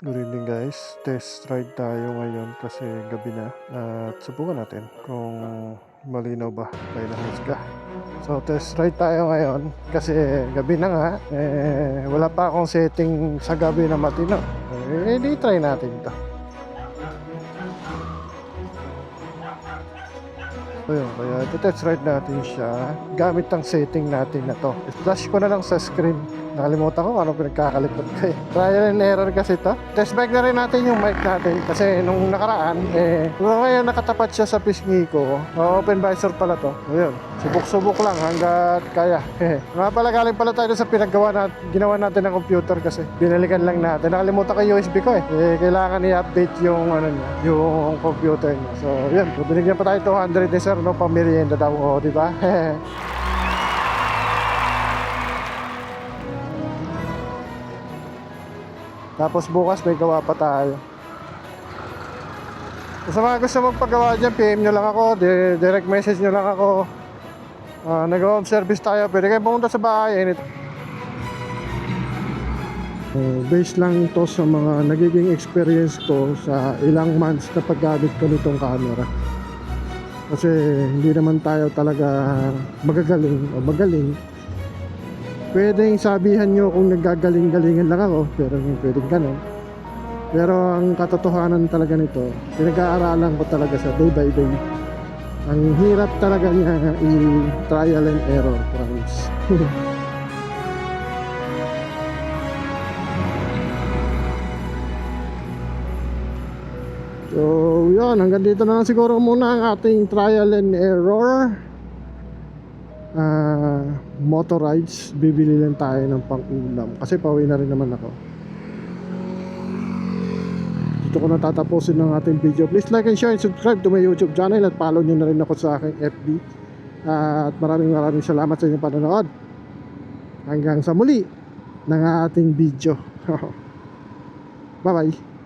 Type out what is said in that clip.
Good evening guys, test ride tayo ngayon kasi gabi na at subukan natin kung malinaw ba tayo ng husga. So test ride tayo ngayon kasi gabi na nga, wala pa akong setting sa gabi na matino. Di try natin to. So yun, kaya test ride natin siya gamit ang setting natin na to. Flash ko na lang sa screen. Nakalimutan ko ano pinagkakalikot ko eh. Trial and error kasi to. Test bike na rin natin yung mic natin kasi nung nakaraan ngayon nakatapat siya sa pisngi ko. Open visor pala to. Ayun, subok-subok lang hanggat kaya. Nga pala galing pala tayo sa ginawa natin ng computer kasi binalikan lang natin. Nakalimutan ko yung USB ko eh. Kailangan i-update yung yung computer niya. So yun, binigyan pa tayo 200 ni sir no, pamerienda daw, di ba? Tapos bukas may gawa pa tayo. Sa mga gusto magpagawa dyan, PM nyo lang ako, direct message nyo lang ako. Nag-home service tayo, pwede kayo pumunta sa bahay based lang ito sa mga nagiging experience ko sa ilang months na paggamit ko nitong camera. Kasi hindi naman tayo talaga magagaling o magaling. Pwedeng sabihan nyo kung naggagaling-galingan lang ako, pero pwedeng ganun. Pero ang katotohanan talaga nito, pinag-aaralan ko talaga sa day by day. Ang hirap talaga niya i-trial and error, promise. So yun, hanggang dito na lang siguro muna ang ating trial and error. Motor rides, bibili lang tayo ng pang-ulam kasi pauwi na rin naman ako. Dito ko na tatapusin ng ating video. Please like and share and subscribe to my YouTube channel at follow nyo na rin ako sa aking FB. At maraming salamat sa inyong panonood. Hanggang sa muli ng ating video. Bye bye.